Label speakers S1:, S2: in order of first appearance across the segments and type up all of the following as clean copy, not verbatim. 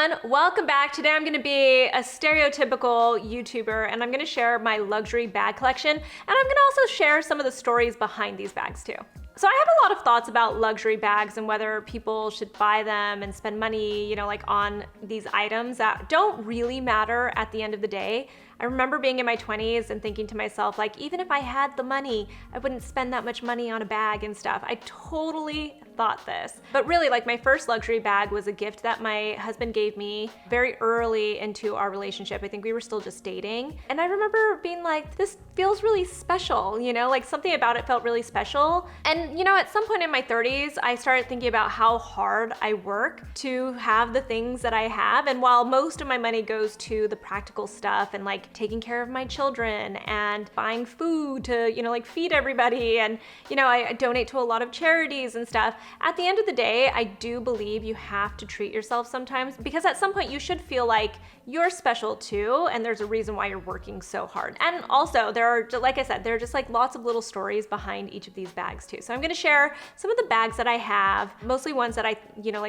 S1: everyone, welcome back. Today I'm gonna be a stereotypical YouTuber and I'm gonna share my luxury bag collection, and I'm gonna also share some of the stories behind these bags too. So I have a lot of thoughts about luxury bags and whether people should buy them and spend money, like on these items that don't really matter at the end of the day. I remember being in my 20s and thinking to myself, like, even if I had the money, I wouldn't spend that much money on a bag and stuff. I totally thought this. But really, like, my first luxury bag was a gift that my husband gave me very early into our relationship. I think we were still just dating. And I remember being like, this feels really special, like something about it felt really special. And at some point in my 30s, I started thinking about how hard I work to have the things that I have. And while most of my money goes to the practical stuff and like taking care of my children and buying food to, like feed everybody, and, I donate to a lot of charities and stuff, at the end of the day, I do believe you have to treat yourself sometimes, because at some point you should feel like you're special too, and there's a reason why you're working so hard. And also there are, like I said, there are just like lots of little stories behind each of these bags too. So I'm gonna share some of the bags that I have, mostly ones that I,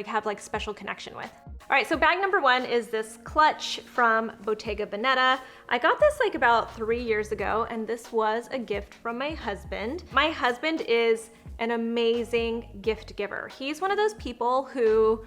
S1: have like special connection with. All right, so bag number one is this clutch from Bottega Veneta. I got this like about 3 years ago, and this was a gift from my husband. My husband is an amazing gift giver. He's one of those people who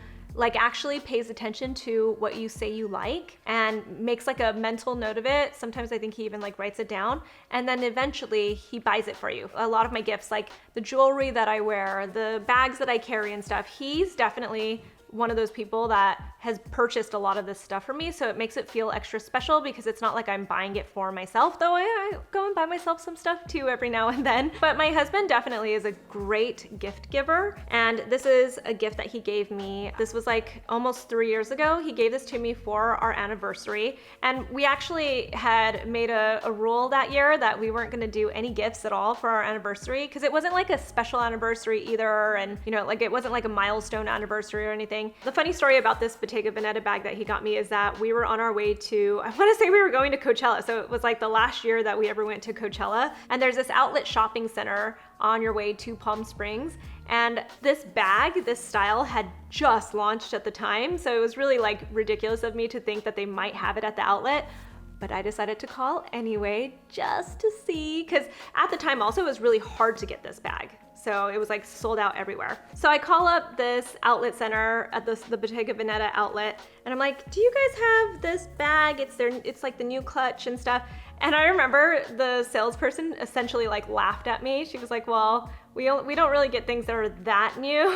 S1: actually pays attention to what you say you like and makes like a mental note of it. Sometimes I think he even writes it down, and then eventually he buys it for you. A lot of my gifts, like the jewelry that I wear, the bags that I carry and stuff, he's definitely one of those people that has purchased a lot of this stuff for me, so it makes it feel extra special because it's not like I'm buying it for myself, though I go and buy myself some stuff too every now and then. But my husband definitely is a great gift giver, and this is a gift that he gave me. This was like almost 3 years ago. He gave this to me for our anniversary, and we actually had made a rule that year that we weren't gonna do any gifts at all for our anniversary, because it wasn't like a special anniversary either, and it wasn't like a milestone anniversary or anything. The funny story about this Bottega Veneta bag that he got me is that we were on our way to, I want to say we were going to Coachella. So it was like the last year that we ever went to Coachella. And there's this outlet shopping center on your way to Palm Springs. And this bag, this style had just launched at the time. So it was really ridiculous of me to think that they might have it at the outlet. But I decided to call anyway, just to see, because at the time also it was really hard to get this bag. So it was sold out everywhere. So I call up this outlet center at the Bottega Veneta outlet, and I'm like, do you guys have this bag? It's like the new clutch and stuff. And I remember the salesperson essentially laughed at me. She was like, well, we don't really get things that are that new,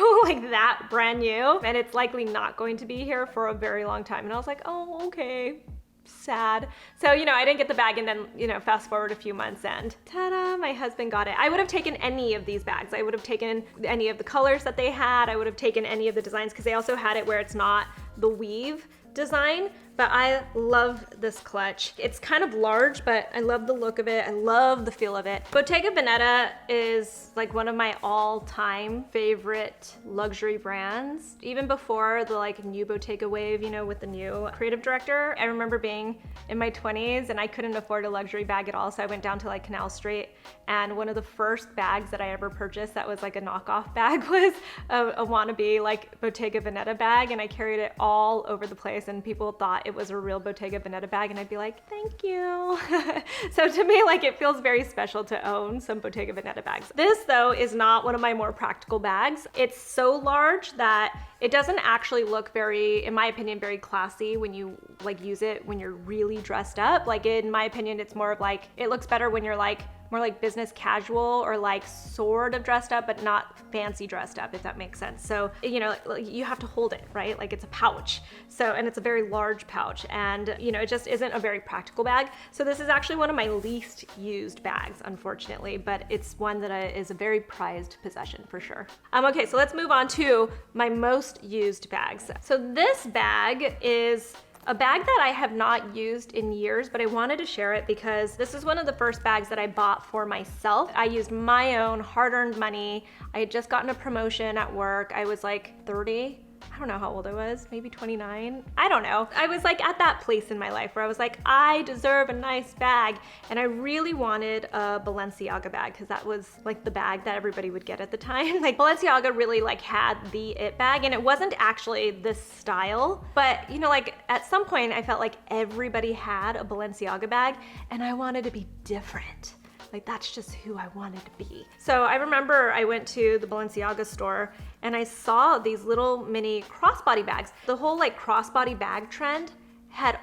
S1: that brand new. And it's likely not going to be here for a very long time. And I was like, oh, okay. Sad. So, I didn't get the bag, and then, fast forward a few months and ta-da, my husband got it. I would have taken any of these bags. I would have taken any of the colors that they had. I would have taken any of the designs, because they also had it where it's not the weave design. But I love this clutch. It's kind of large, but I love the look of it. I love the feel of it. Bottega Veneta is one of my all-time favorite luxury brands. Even before the new Bottega wave, with the new creative director. I remember being in my 20s and I couldn't afford a luxury bag at all. So I went down to Canal Street, and one of the first bags that I ever purchased that was a knockoff bag was a wannabe Bottega Veneta bag. And I carried it all over the place, and people thought it was a real Bottega Veneta bag, and I'd be like, thank you. So to me, it feels very special to own some Bottega Veneta bags. This though is not one of my more practical bags. It's so large that it doesn't actually look very, in my opinion, very classy when you use it when you're really dressed up. In my opinion, it's more of it looks better when you're more business casual or sort of dressed up, but not fancy dressed up, if that makes sense. So, you have to hold it, right? It's a pouch. So, and it's a very large pouch, and it just isn't a very practical bag. So this is actually one of my least used bags, unfortunately, but it's one that is a very prized possession for sure. Okay, so let's move on to my most used bags. So this bag is a bag that I have not used in years, but I wanted to share it because this is one of the first bags that I bought for myself. I used my own hard-earned money. I had just gotten a promotion at work. I was 30, I don't know how old I was, maybe 29. I don't know. I was like at that place in my life where I was like, I deserve a nice bag. And I really wanted a Balenciaga bag because that was like the bag that everybody would get at the time. Like Balenciaga really like had the it bag, and it wasn't actually this style, but you know, like at some point I felt like everybody had a Balenciaga bag and I wanted to be different. Like that's just who I wanted to be. So I remember I went to the Balenciaga store and I saw these little mini crossbody bags. The whole like crossbody bag trend had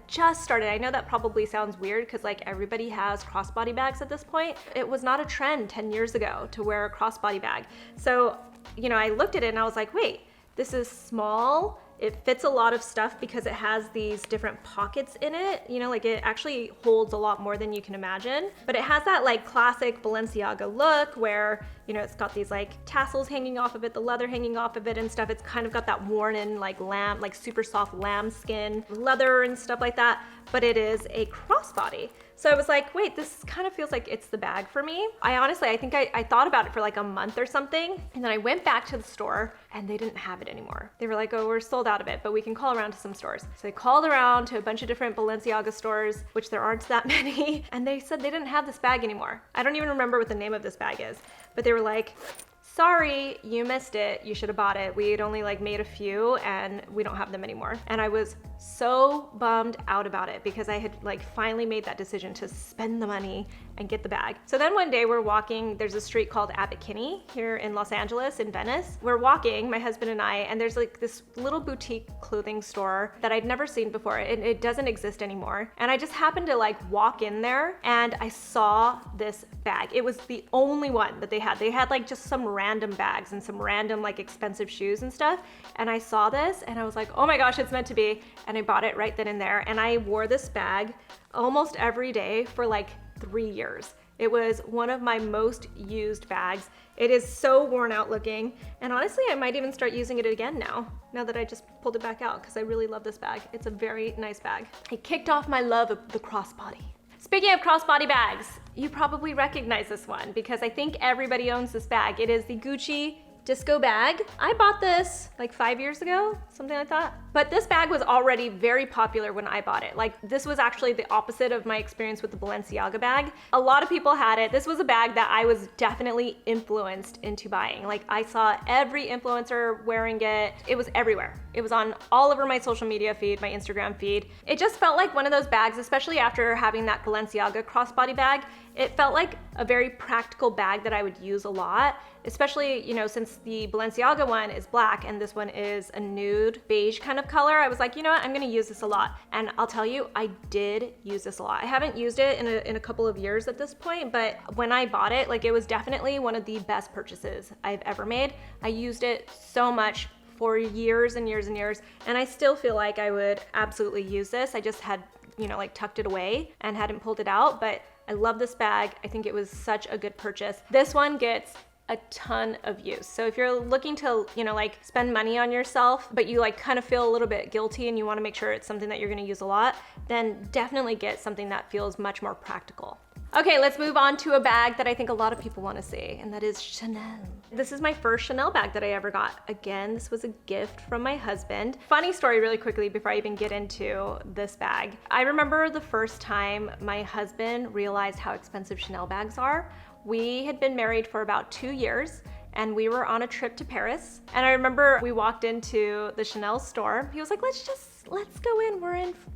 S1: just started. I know that probably sounds weird because like everybody has crossbody bags at this point. It was not a trend 10 years ago to wear a crossbody bag. So, you know, I looked at it and I was like, wait, this is small. It fits a lot of stuff because it has these different pockets in it. You know, like it actually holds a lot more than you can imagine. But it has that like classic Balenciaga look where, you know, it's got these like tassels hanging off of it, the leather hanging off of it and stuff. It's kind of got that worn in like lamb, like super soft lamb skin leather and stuff like that. But it is a crossbody. So I was like, wait, this kind of feels like it's the bag for me. I think I thought about it for like a month or something. And then I went back to the store and they didn't have it anymore. They were like, oh, we're sold out of it, but we can call around to some stores. So I called around to a bunch of different Balenciaga stores, which there aren't that many. And they said they didn't have this bag anymore. I don't even remember what the name of this bag is, but they were like, sorry, you missed it. You should have bought it. We had only like made a few and we don't have them anymore. And I was so bummed out about it because I had like finally made that decision to spend the money and get the bag. So then one day we're walking, there's a street called Abbot Kinney here in Los Angeles, in Venice. We're walking, my husband and I, and there's like this little boutique clothing store that I'd never seen before. It doesn't exist anymore. And I just happened to like walk in there and I saw this bag. It was the only one that they had. They had like just some random bags and some random like expensive shoes and stuff. And I saw this and I was like, oh my gosh, it's meant to be. And I bought it right then and there. And I wore this bag almost every day for like 3 years. It was one of my most used bags. It is so worn out looking. And honestly, I might even start using it again now that I just pulled it back out because I really love this bag. It's a very nice bag. I kicked off my love of the crossbody. Speaking of crossbody bags, you probably recognize this one because I think everybody owns this bag. It is the Gucci disco bag. I bought this like 5 years ago, something like that. But this bag was already very popular when I bought it. Like this was actually the opposite of my experience with the Balenciaga bag. A lot of people had it. This was a bag that I was definitely influenced into buying. Like I saw every influencer wearing it. It was everywhere. It was on all over my social media feed, my Instagram feed. It just felt like one of those bags, especially after having that Balenciaga crossbody bag. It felt like a very practical bag that I would use a lot, especially, you know, since the Balenciaga one is black and this one is a nude beige kind of color. I was like, you know what, I'm gonna use this a lot. And I'll tell you, I did use this a lot. I haven't used it in a couple of years at this point, but when I bought it, like it was definitely one of the best purchases I've ever made. I used it so much for years and years and years, and I still feel like I would absolutely use this. I just had, you know, like tucked it away and hadn't pulled it out, but I love this bag. I think it was such a good purchase. This one gets a ton of use. So if you're looking to, you know, like spend money on yourself, but you like kind of feel a little bit guilty and you want to make sure it's something that you're going to use a lot, then definitely get something that feels much more practical. Okay, let's move on to a bag that I think a lot of people want to see, and that is Chanel. This is my first Chanel bag that I ever got. Again, this was a gift from my husband. Funny story really quickly before I even get into this bag. I remember the first time my husband realized how expensive Chanel bags are. We had been married for about 2 years and we were on a trip to Paris. And I remember we walked into the Chanel store. He was like, let's go in.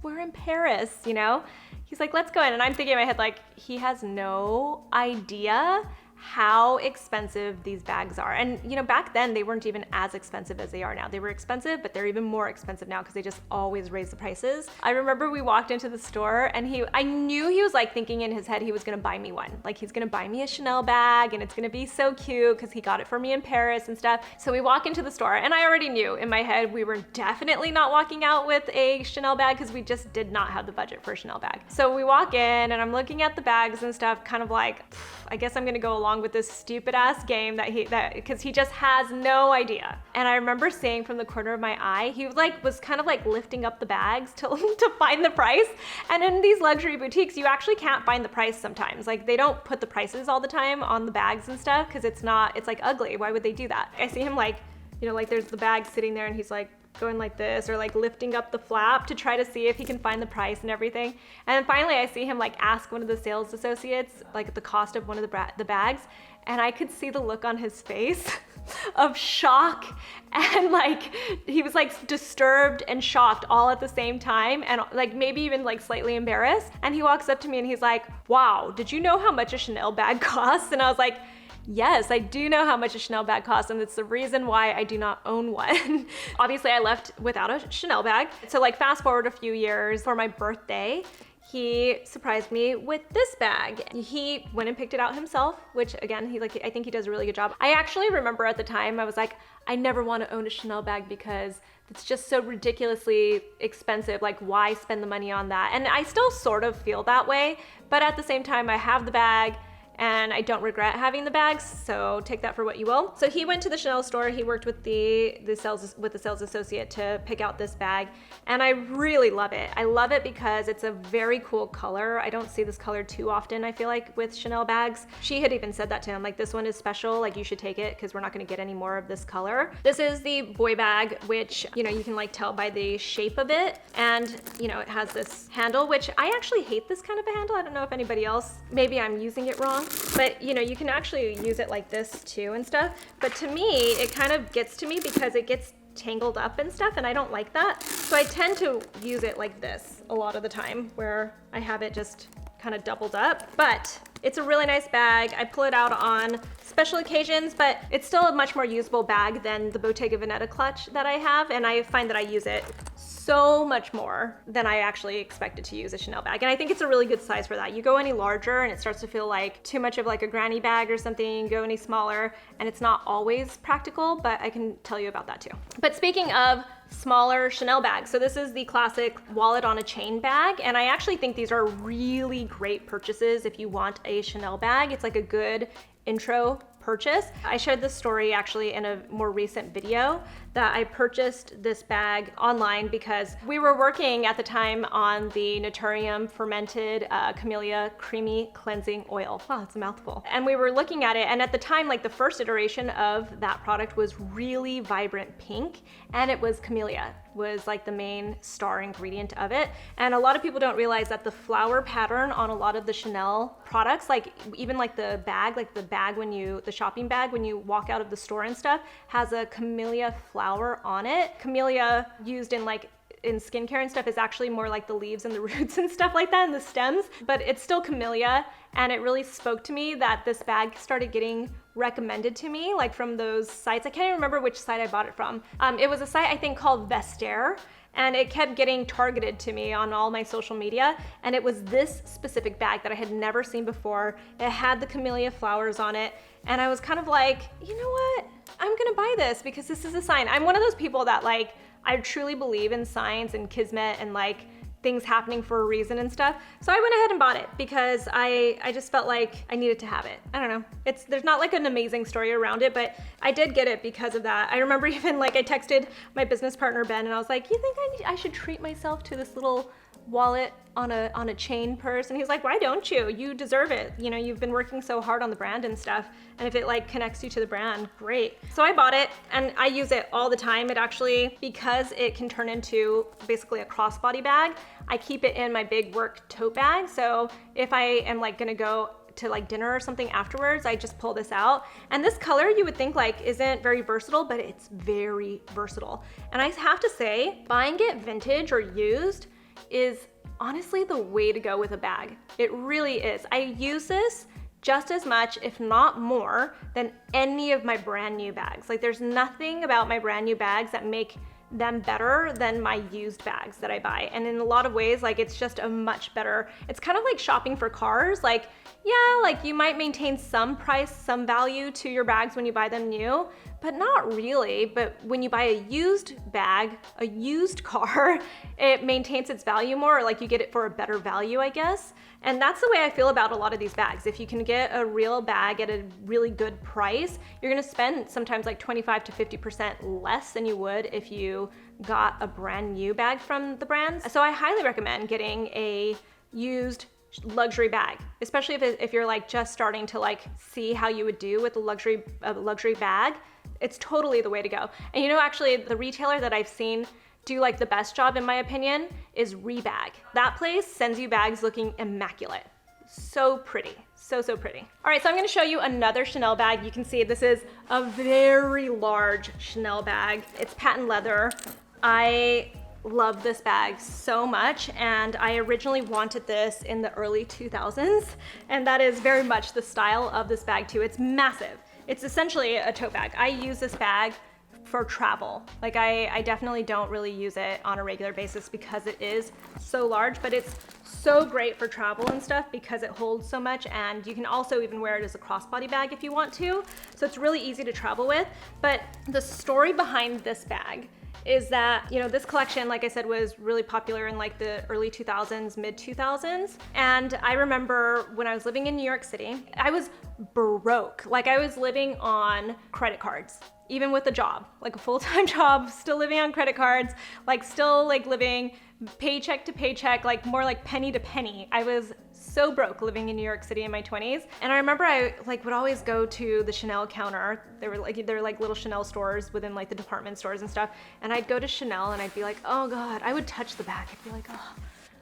S1: We're in Paris, you know? He's like, let's go in. And I'm thinking in my head, like, he has no idea how expensive these bags are. And you know, back then they weren't even as expensive as they are now. They were expensive, but they're even more expensive now because they just always raise the prices. I remember we walked into the store and I knew he was like thinking in his head he was gonna buy me one. Like he's gonna buy me a Chanel bag and it's gonna be so cute because he got it for me in Paris and stuff. So we walk into the store and I already knew in my head we were definitely not walking out with a Chanel bag because we just did not have the budget for a Chanel bag. So we walk in and I'm looking at the bags and stuff, kind of like, I guess I'm gonna go along with this stupid ass game because he just has no idea. And I remember seeing from the corner of my eye, he was kind of like lifting up the bags to find the price. And in these luxury boutiques, you actually can't find the price sometimes. Like they don't put the prices all the time on the bags and stuff because it's like ugly. Why would they do that? I see him like you know, like there's the bag sitting there and he's like going like this, or like lifting up the flap to try to see if he can find the price and everything. And then finally I see him like ask one of the sales associates like the cost of one of the bags, and I could see the look on his face of shock, and like he was like disturbed and shocked all at the same time, and like maybe even like slightly embarrassed. And he walks up to me and he's like, wow, did you know how much a Chanel bag costs? And I was like, yes, I do know how much a Chanel bag costs, and it's the reason why I do not own one. Obviously, I left without a Chanel bag. So like fast forward a few years, for my birthday, he surprised me with this bag. He went and picked it out himself, which again, I think he does a really good job. I actually remember at the time, I was like, I never want to own a Chanel bag because it's just so ridiculously expensive. Like, why spend the money on that? And I still sort of feel that way, but at the same time, I have the bag, and I don't regret having the bags, so take that for what you will. So he went to the Chanel store, he worked with the sales associate to pick out this bag, and I really love it. I love it because it's a very cool color. I don't see this color too often, I feel like, with Chanel bags. She had even said that to him, like, this one is special, like you should take it because we're not gonna get any more of this color. This is the boy bag, which, you know, you can like tell by the shape of it, and you know, it has this handle, which I actually hate this kind of a handle. I don't know if anybody else, maybe I'm using it wrong. But you know, you can actually use it like this too and stuff. But to me, it kind of gets to me because it gets tangled up and stuff, and I don't like that. So I tend to use it like this a lot of the time, where I have it just kind of doubled up. But it's a really nice bag. I pull it out on special occasions, but it's still a much more usable bag than the Bottega Veneta clutch that I have, and I find that I use it so much more than I actually expected to use a Chanel bag. And I think it's a really good size for that. You go any larger and it starts to feel like too much of like a granny bag or something. You go any smaller and it's not always practical, but I can tell you about that too. But speaking of smaller Chanel bags, so this is the classic wallet on a chain bag, and I actually think these are really great purchases if you want a Chanel bag. It's like a good intro purchase. I shared this story actually in a more recent video that I purchased this bag online because we were working at the time on the Naturium fermented Camellia creamy cleansing oil. Wow, it's a mouthful. And we were looking at it, and at the time, like the first iteration of that product was really vibrant pink, and it was camellia was like the main star ingredient of it. And a lot of people don't realize that the flower pattern on a lot of the Chanel products, like even like the bag when you, the shopping bag when you walk out of the store and stuff, has a camellia flower on it. Camellia used in skincare and stuff is actually more like the leaves and the roots and stuff like that, and the stems, but it's still camellia. And it really spoke to me that this bag started getting recommended to me, like from those sites. I can't even remember which site I bought it from. It was a site I think called Vestiaire, and it kept getting targeted to me on all my social media. And it was this specific bag that I had never seen before. It had the camellia flowers on it. And I was kind of like, you know what? I'm gonna buy this because this is a sign. I'm one of those people that like, I truly believe in signs and kismet and like things happening for a reason and stuff. So I went ahead and bought it because I just felt like I needed to have it. I don't know. There's not like an amazing story around it, but I did get it because of that. I remember even like I texted my business partner, Ben, and I was like, you think I should treat myself to this little wallet on a chain purse? And he's like, why don't you? You deserve it. You know, you've been working so hard on the brand and stuff. And if it like connects you to the brand, great. So I bought it and I use it all the time. It actually, because it can turn into basically a crossbody bag, I keep it in my big work tote bag. So if I am like gonna go to like dinner or something afterwards, I just pull this out. And this color you would think like isn't very versatile, but it's very versatile. And I have to say, buying it vintage or used is honestly the way to go with a bag. It really is. I use this just as much, if not more, than any of my brand new bags. Like there's nothing about my brand new bags that make them better than my used bags that I buy. And in a lot of ways, like it's just a much better, it's kind of like shopping for cars. Like, yeah, like you might maintain some price, some value to your bags when you buy them new, but not really. But when you buy a used bag, a used car, it maintains its value more, or like you get it for a better value, I guess. And that's the way I feel about a lot of these bags. If you can get a real bag at a really good price, you're gonna spend sometimes like 25 to 50% less than you would if you got a brand new bag from the brands. So I highly recommend getting a used luxury bag, especially if you're like just starting to like see how you would do with a luxury bag. It's totally the way to go. And you know, actually the retailer that I've seen do like the best job in my opinion is Rebag. That place sends you bags looking immaculate. So pretty, so pretty. All right, so I'm gonna show you another Chanel bag. You can see this is a very large Chanel bag. It's patent leather. I love this bag so much, and I originally wanted this in the early 2000s, and that is very much the style of this bag too. It's massive. It's essentially a tote bag. I use this bag for travel. Like I definitely don't really use it on a regular basis because it is so large, but it's so great for travel and stuff because it holds so much, and you can also even wear it as a crossbody bag if you want to. So it's really easy to travel with. But the story behind this bag is that, you know, this collection, like I said, was really popular in like the early 2000s, mid 2000s. And I remember when I was living in New York City, I was broke. Like I was living on credit cards, even with a job, like a full-time job, still living on credit cards, like still like living paycheck to paycheck, like more like penny to penny. I was so broke living in New York City in my 20s. And I remember I like would always go to the Chanel counter. There were like little Chanel stores within like the department stores and stuff. And I'd go to Chanel and I'd be like, oh God, I would touch the bag. I'd be like, oh,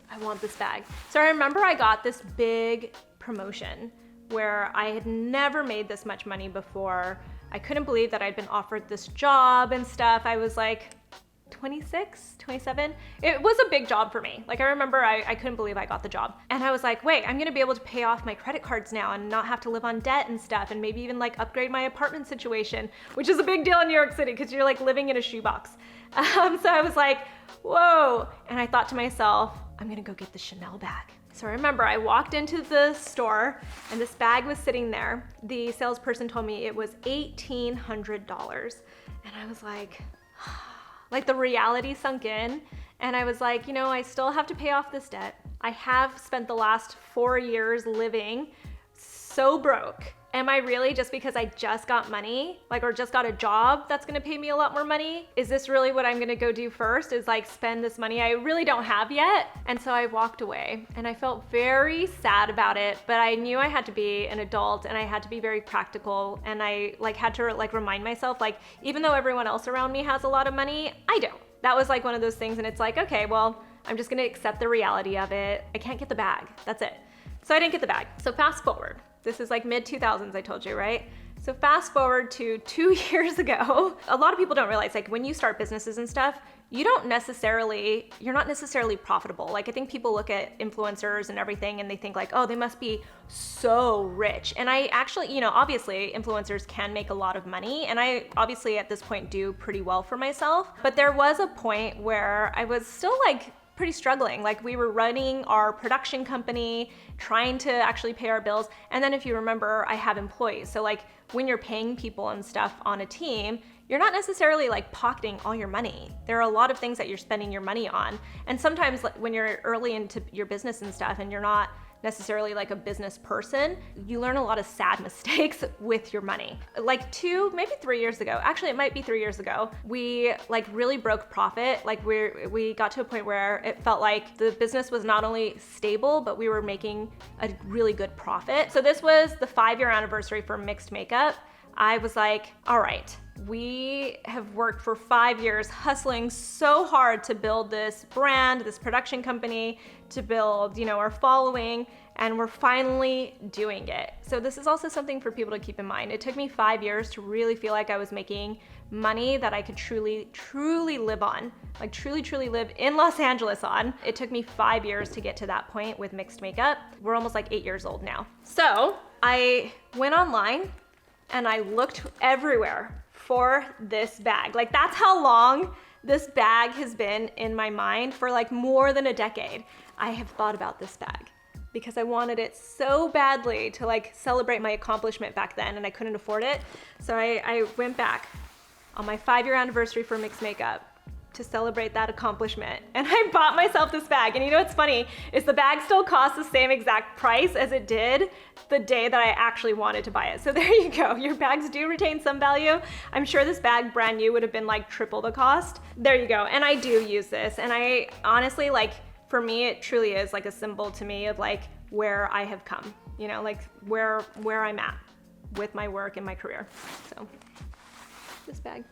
S1: I want this bag. So I remember I got this big promotion where I had never made this much money before. I couldn't believe that I'd been offered this job and stuff. I was like 26, 27. It was a big job for me. Like I remember I couldn't believe I got the job. And I was like, wait, I'm gonna be able to pay off my credit cards now and not have to live on debt and stuff, and maybe even like upgrade my apartment situation, which is a big deal in New York City because you're like living in a shoebox. So I was like, whoa. And I thought to myself, I'm gonna go get the Chanel bag. So I remember I walked into the store and this bag was sitting there. The salesperson told me it was $1,800. And I was like the reality sunk in. And I was like, you know, I still have to pay off this debt. I have spent the last 4 years living so broke. Am I really, just because I just got money, like, or just got a job that's gonna pay me a lot more money? Is this really what I'm gonna go do first, is like spend this money I really don't have yet? And so I walked away and I felt very sad about it, but I knew I had to be an adult and I had to be very practical, and I like had to like remind myself, like, even though everyone else around me has a lot of money, I don't. That was like one of those things, and it's like, okay, well, I'm just gonna accept the reality of it. I can't get the bag, that's it. So I didn't get the bag. So fast forward. This is like mid 2000s, I told you, right? So fast forward to 2 years ago. A lot of people don't realize, like, when you start businesses and stuff, you're not necessarily profitable. Like, I think people look at influencers and everything and they think like, oh, they must be so rich. And I actually, you know, obviously influencers can make a lot of money, and I obviously at this point do pretty well for myself. But there was a point where I was still like pretty struggling. Like, we were running our production company, trying to actually pay our bills. And then if you remember, I have employees. So like when you're paying people and stuff on a team, you're not necessarily like pocketing all your money. There are a lot of things that you're spending your money on. And sometimes when you're early into your business and stuff and you're not necessarily like a business person, you learn a lot of sad mistakes with your money. Like maybe 3 years ago, actually it might be 3 years ago, we like really broke profit. Like we got to a point where it felt like the business was not only stable, but we were making a really good profit. So this was the 5-year anniversary for mixed makeup. I was like, all right, we have worked for 5 years hustling so hard to build this brand, this production company, to build, you know, our following, and we're finally doing it. So this is also something for people to keep in mind. It took me 5 years to really feel like I was making money that I could truly, truly live on, like truly, truly live in Los Angeles on. It took me 5 years to get to that point with mixed makeup. We're almost like 8 years old now. So I went online and I looked everywhere for this bag. Like, that's how long this bag has been in my mind, for like more than a decade. I have thought about this bag because I wanted it so badly to like celebrate my accomplishment back then, and I couldn't afford it. So I went back on my 5-year anniversary for mixed makeup to celebrate that accomplishment, and I bought myself this bag. And you know what's funny is the bag still costs the same exact price as it did the day that I actually wanted to buy it. So there you go. Your bags do retain some value. I'm sure this bag brand new would have been like triple the cost. There you go. And I do use this, and I honestly, like, for me, it truly is like a symbol to me of like where I have come, you know, like where I'm at with my work and my career. So this bag.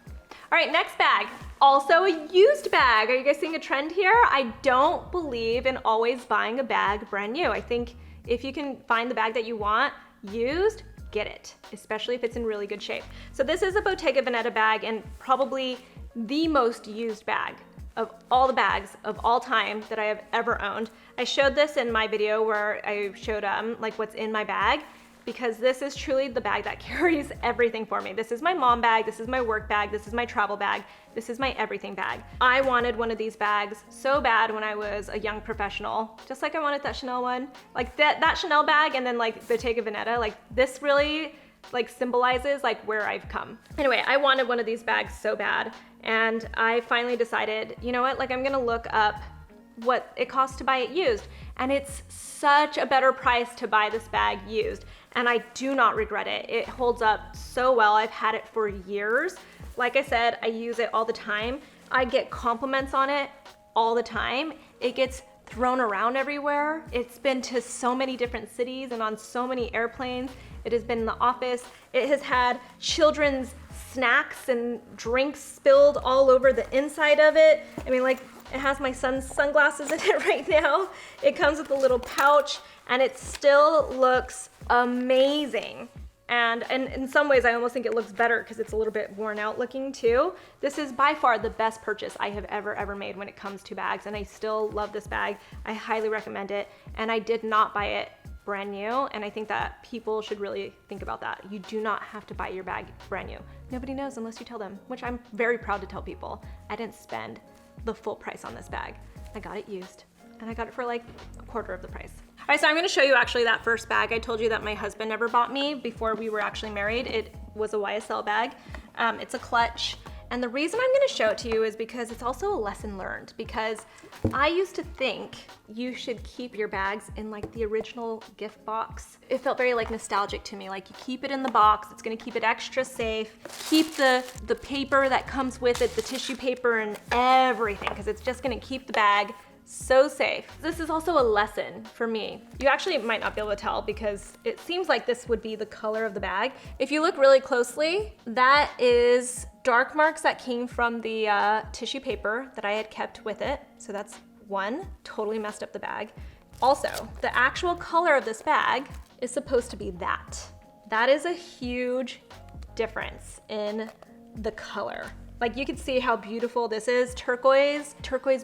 S1: All right, next bag, also a used bag. Are you guys seeing a trend here? I don't believe in always buying a bag brand new. I think if you can find the bag that you want used, get it, especially if it's in really good shape. So this is a Bottega Veneta bag and probably the most used bag of all the bags of all time that I have ever owned. I showed this in my video where I showed like what's in my bag, because this is truly the bag that carries everything for me. This is my mom bag, this is my work bag, this is my travel bag, this is my everything bag. I wanted one of these bags so bad when I was a young professional, just like I wanted that Chanel one. Like that Chanel bag and then like Bottega Veneta, like this really like symbolizes like where I've come. Anyway, I wanted one of these bags so bad, and I finally decided, you know what, like I'm gonna look up what it costs to buy it used. And it's such a better price to buy this bag used. And I do not regret it. It holds up so well. I've had it for years. Like I said, I use it all the time. I get compliments on it all the time. It gets thrown around everywhere. It's been to so many different cities and on so many airplanes. It has been in the office. It has had children's snacks and drinks spilled all over the inside of it. I mean, like, it has my son's sunglasses in it right now. It comes with a little pouch and it still looks amazing. And in some ways, I almost think it looks better because it's a little bit worn out looking too. This is by far the best purchase I have ever made when it comes to bags, and I still love this bag. I highly recommend it, and I did not buy it brand new, and I think that people should really think about that. You do not have to buy your bag brand new. Nobody knows unless you tell them, which I'm very proud to tell people. I didn't spend the full price on this bag. I got it used, and I got it for like a quarter of the price. All right, so I'm gonna show you actually that first bag. I told you that my husband never bought me before we were actually married. It was a YSL bag. It's a clutch. And the reason I'm gonna show it to you is because it's also a lesson learned, because I used to think you should keep your bags in like the original gift box. It felt very like nostalgic to me. Like you keep it in the box, it's gonna keep it extra safe. Keep the paper that comes with it, the tissue paper and everything, because it's just gonna keep the bag so safe. This is also a lesson for me. You actually might not be able to tell because it seems like this would be the color of the bag. If you look really closely, that is dark marks that came from the tissue paper that I had kept with it. So that's one, totally messed up the bag. Also, the actual color of this bag is supposed to be that. That is a huge difference in the color. Like you can see how beautiful this is, turquoise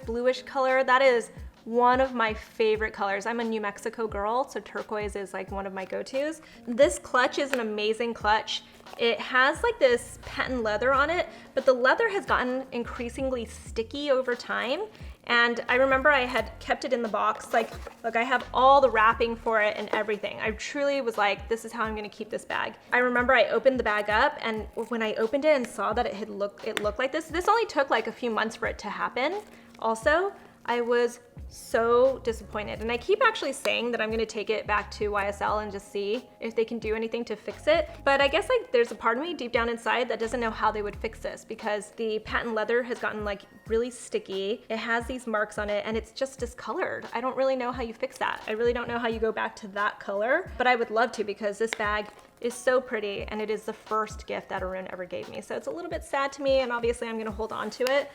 S1: bluish color. That is one of my favorite colors. I'm a New Mexico girl, so turquoise is like one of my go-tos. This clutch is an amazing clutch. It has like this patent leather on it, but the leather has gotten increasingly sticky over time. And I remember I had kept it in the box. Like, look, I have all the wrapping for it and everything. I truly was like, this is how I'm gonna keep this bag. I remember I opened the bag up, and when I opened it and saw that it looked like this only took like a few months for it to happen. Also, I was so disappointed. And I keep actually saying that I'm gonna take it back to YSL and just see if they can do anything to fix it. But I guess like there's a part of me deep down inside that doesn't know how they would fix this, because the patent leather has gotten like really sticky. It has these marks on it and it's just discolored. I don't really know how you fix that. I really don't know how you go back to that color, but I would love to, because this bag is so pretty and it is the first gift that Arun ever gave me. So it's a little bit sad to me, and obviously I'm gonna hold on to it,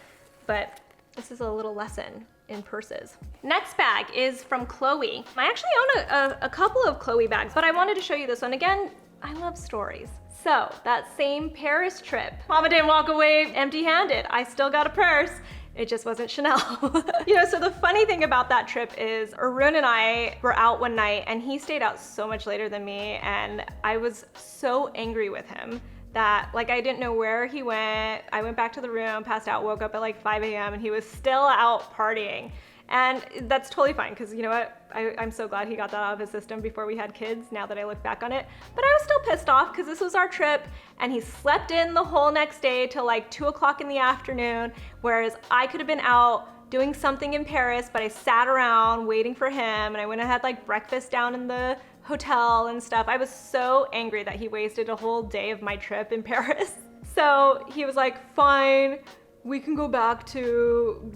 S1: but this is a little lesson in purses. Next bag is from Chloe. I actually own a couple of Chloe bags, but I wanted to show you this one. Again, I love stories. So that same Paris trip, Mama didn't walk away empty-handed. I still got a purse. It just wasn't Chanel. You know, so the funny thing about that trip is Arun and I were out one night and he stayed out so much later than me, and I was so angry with him that like I didn't know where he went. I went back to the room, passed out, woke up at like 5 a.m. and he was still out partying. And that's totally fine, because you know what? I'm so glad he got that out of his system before we had kids, now that I look back on it. But I was still pissed off because this was our trip and he slept in the whole next day till like 2 o'clock in the afternoon, whereas I could have been out doing something in Paris, but I sat around waiting for him, and I went and had like breakfast down in the hotel and stuff. I was so angry that he wasted a whole day of my trip in Paris. So he was like, fine, we can go back to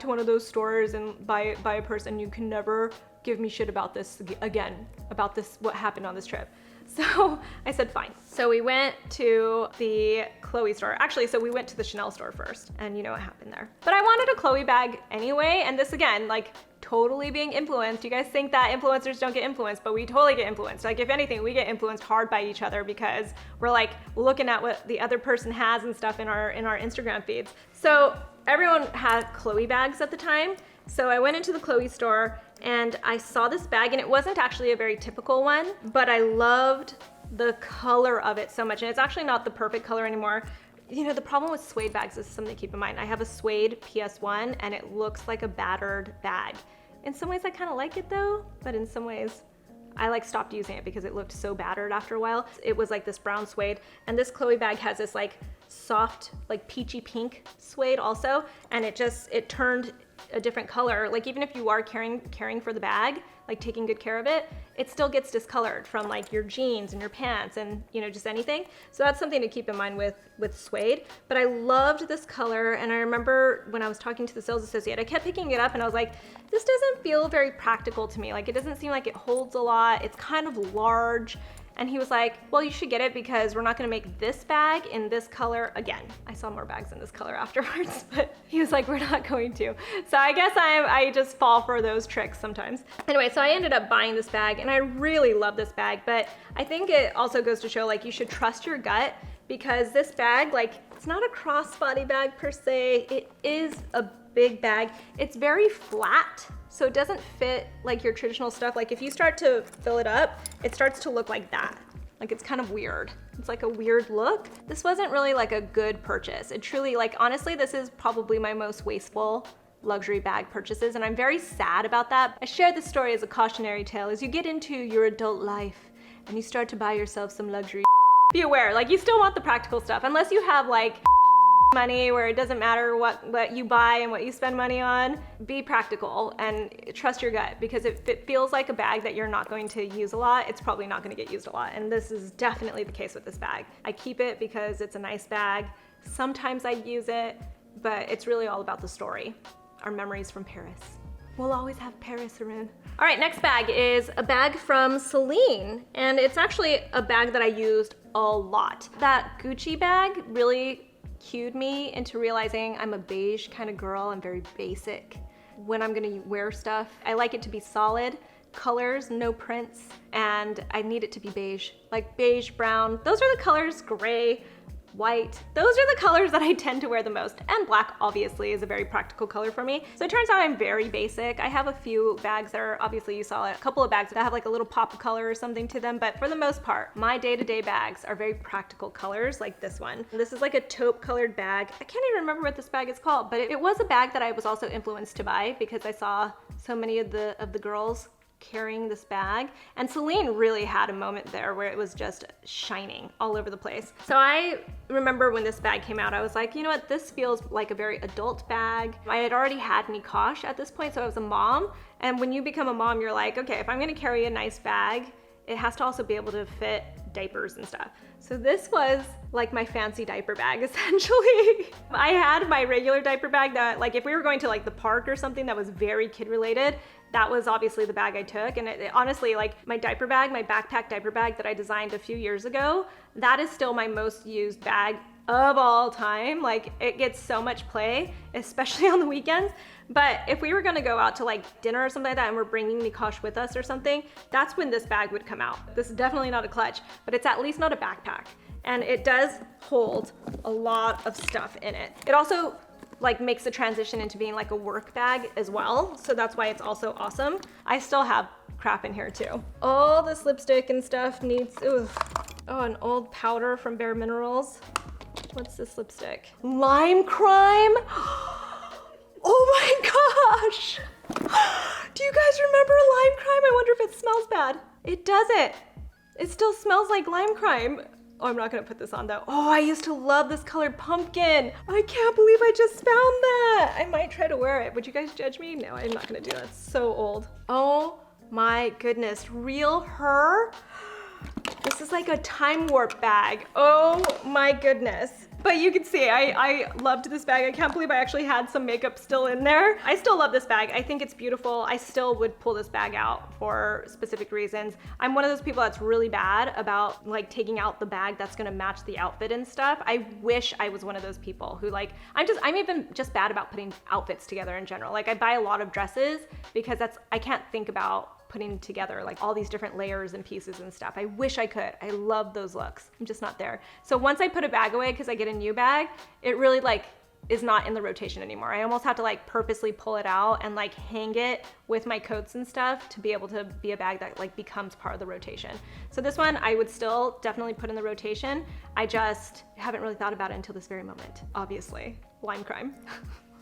S1: one of those stores and buy a purse, and you can never give me shit about this again, about this, what happened on this trip. So I said, fine. So we went to the Chloe store. Actually, so we went to the Chanel store first, and you know what happened there. But I wanted a Chloe bag anyway, and this again, like totally being influenced. You guys think that influencers don't get influenced, but we totally get influenced. Like if anything, we get influenced hard by each other because we're like looking at what the other person has and stuff in our Instagram feeds. So everyone had Chloe bags at the time. So I went into the Chloe store and I saw this bag, and it wasn't actually a very typical one, but I loved the color of it so much. And it's actually not the perfect color anymore. You know, the problem with suede bags is something to keep in mind. I have a suede PS1 and it looks like a battered bag. In some ways I kind of like it though, but in some ways I like stopped using it because it looked so battered after a while. It was like this brown suede, and this Chloe bag has this like soft, like peachy pink suede also, and it turned a different color. Like even if you are caring for the bag, like taking good care of it, it still gets discolored from like your jeans and your pants and you know, just anything. So that's something to keep in mind with suede. But I loved this color, and I remember when I was talking to the sales associate, I kept picking it up and I was like, this doesn't feel very practical to me. Like it doesn't seem like it holds a lot. It's kind of large. And he was like, well, you should get it because we're not gonna make this bag in this color again. I saw more bags in this color afterwards, but he was like, we're not going to. So I guess I just fall for those tricks sometimes. Anyway, so I ended up buying this bag, and I really love this bag, but I think it also goes to show like you should trust your gut, because this bag, like it's not a crossbody bag per se, it is a big bag. It's very flat, so it doesn't fit like your traditional stuff. Like if you start to fill it up, it starts to look like that. Like it's kind of weird. It's like a weird look. This wasn't really like a good purchase. It truly, like honestly, this is probably my most wasteful luxury bag purchases, and I'm very sad about that. I share this story as a cautionary tale. As you get into your adult life and you start to buy yourself some luxury, be aware, like you still want the practical stuff, unless you have like money where it doesn't matter what you buy and what you spend money on. Be practical and trust your gut, because if it feels like a bag that you're not going to use a lot, it's probably not going to get used a lot. And this is definitely the case with this bag. I keep it because it's a nice bag. Sometimes I use it, but it's really all about the story. Our memories from Paris. We'll always have Paris, Arun. All right, next bag is a bag from Celine, and it's actually a bag that I used a lot. That Gucci bag really cued me into realizing I'm a beige kind of girl. I'm very basic when I'm gonna wear stuff. I like it to be solid colors, no prints, and I need it to be beige, like beige, brown. Those are the colors, gray, white. Those are the colors that I tend to wear the most. And black obviously is a very practical color for me. So it turns out I'm very basic. I have a few bags that are, obviously you saw a couple of bags that have like a little pop of color or something to them, but for the most part, my day-to-day bags are very practical colors, like this one. This is like a taupe colored bag. I can't even remember what this bag is called, but it was a bag that I was also influenced to buy because I saw so many of the girls carrying this bag, and Celine really had a moment there where it was just shining all over the place. So I remember when this bag came out, I was like, you know what, this feels like a very adult bag. I had already had Nikosh at this point, so I was a mom, and when you become a mom, you're like, okay, if I'm gonna carry a nice bag, it has to also be able to fit diapers and stuff. So this was like my fancy diaper bag, essentially. I had my regular diaper bag that, like, if we were going to like the park or something that was very kid related, that was obviously the bag I took. And it honestly, like my diaper bag, my backpack diaper bag that I designed a few years ago, that is still my most used bag of all time. Like it gets so much play, especially on the weekends. But if we were gonna go out to like dinner or something like that and we're bringing Nikosh with us or something, that's when this bag would come out. This is definitely not a clutch, but it's at least not a backpack. And it does hold a lot of stuff in it. It also like makes the transition into being like a work bag as well. So that's why it's also awesome. I still have crap in here too. All this lipstick and stuff needs, oh, an old powder from Bare Minerals. What's this lipstick? Lime Crime? Oh my gosh! Do you guys remember Lime Crime? I wonder if it smells bad. It doesn't. It still smells like Lime Crime. Oh, I'm not gonna put this on though. Oh, I used to love this colored pumpkin. I can't believe I just found that. I might try to wear it. Would you guys judge me? No, I'm not gonna do that. It's so old. Oh my goodness, real her? This is like a time warp bag. Oh my goodness. But you can see, I loved this bag. I can't believe I actually had some makeup still in there. I still love this bag. I think it's beautiful. I still would pull this bag out for specific reasons. I'm one of those people that's really bad about like taking out the bag that's gonna match the outfit and stuff. I wish I was one of those people who like, I'm even just bad about putting outfits together in general. Like I buy a lot of dresses because I can't think about putting together like all these different layers and pieces and stuff. I wish I could. I love those looks. I'm just not there. So once I put a bag away because I get a new bag, it really like is not in the rotation anymore. I almost have to like purposely pull it out and like hang it with my coats and stuff to be able to be a bag that like becomes part of the rotation. So this one I would still definitely put in the rotation. I just haven't really thought about it until this very moment, obviously. Lime crime.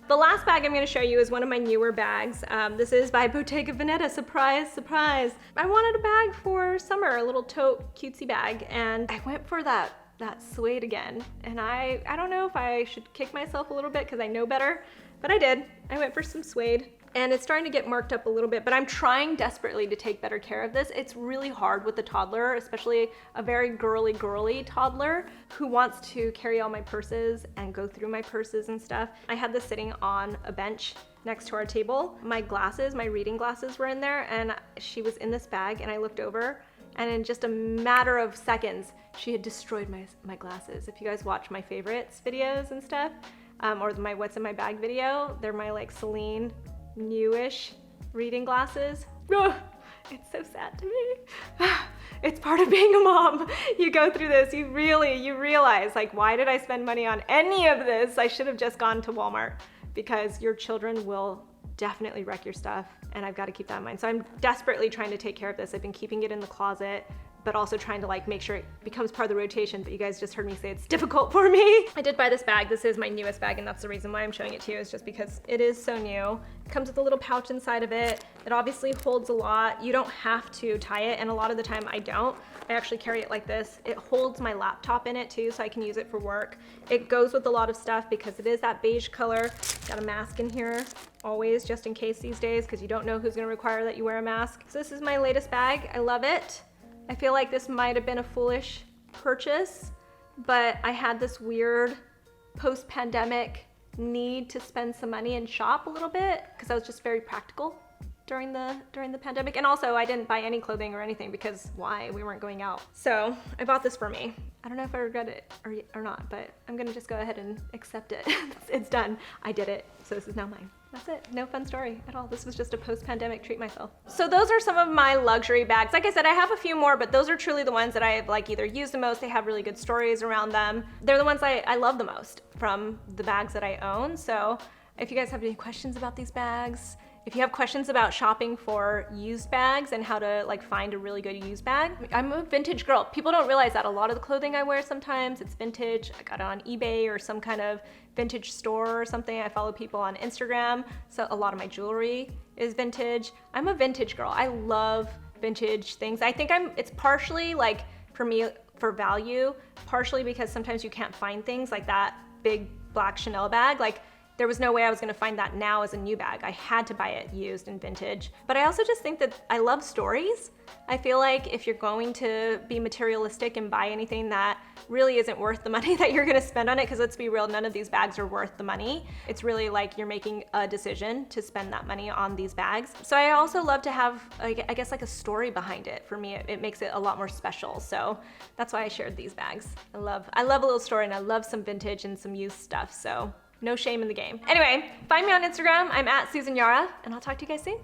S1: The last bag I'm gonna show you is one of my newer bags. This is by Bottega Veneta, surprise, surprise. I wanted a bag for summer, a little tote cutesy bag, and I went for that suede again. And I don't know if I should kick myself a little bit because I know better, but I did. I went for some suede. And it's starting to get marked up a little bit, but I'm trying desperately to take better care of this. It's really hard with the toddler, especially a very girly toddler who wants to carry all my purses and go through my purses and stuff. I had this sitting on a bench next to our table. My glasses, my reading glasses were in there, and she was in this bag, and I looked over, and in just a matter of seconds, she had destroyed my glasses. If you guys watch my favorites videos and stuff, or my what's in my bag video, they're my like Celine newish reading glasses. Ugh, it's so sad to me. It's part of being a mom. You go through this, you realize like, why did I spend money on any of this? I should have just gone to Walmart, because your children will definitely wreck your stuff, and I've got to keep that in mind. So I'm desperately trying to take care of this. I've been keeping it in the closet, but also trying to like make sure it becomes part of the rotation, but you guys just heard me say it's difficult for me. I did buy this bag. This is my newest bag, and that's the reason why I'm showing it to you, is just because it is so new. It comes with a little pouch inside of it. It obviously holds a lot. You don't have to tie it, and a lot of the time I don't. I actually carry it like this. It holds my laptop in it too, so I can use it for work. It goes with a lot of stuff because it is that beige color. Got a mask in here, always, just in case these days, because you don't know who's gonna require that you wear a mask. So this is my latest bag. I love it. I feel like this might have been a foolish purchase, but I had this weird post-pandemic need to spend some money and shop a little bit because I was just very practical during the pandemic. And also I didn't buy any clothing or anything because why? We weren't going out. So I bought this for me. I don't know if I regret it or not, but I'm gonna just go ahead and accept it. It's done. I did it. So this is now mine. That's it. No fun story at all. This was just a post-pandemic treat myself. So those are some of my luxury bags. Like I said, I have a few more, but those are truly the ones that I have like either used the most. They have really good stories around them. They're the ones I love the most from the bags that I own. So if you guys have any questions about these bags, if you have questions about shopping for used bags and how to like find a really good used bag, I'm a vintage girl. People don't realize that a lot of the clothing I wear sometimes it's vintage. I got it on eBay or some kind of vintage store or something. I follow people on Instagram, so a lot of my jewelry is vintage. I'm a vintage girl. I love vintage things. I think it's partially like for me for value, partially because sometimes you can't find things like that big black Chanel bag. Like there was no way I was gonna find that now as a new bag. I had to buy it used and vintage. But I also just think that I love stories. I feel like if you're going to be materialistic and buy anything that really isn't worth the money that you're gonna spend on it, because let's be real, none of these bags are worth the money. It's really like you're making a decision to spend that money on these bags. So I also love to have, I guess, like a story behind it. For me, it makes it a lot more special. So that's why I shared these bags. I love a little story, and I love some vintage and some used stuff. So no shame in the game. Anyway, find me on Instagram. I'm at Susan Yara, and I'll talk to you guys soon.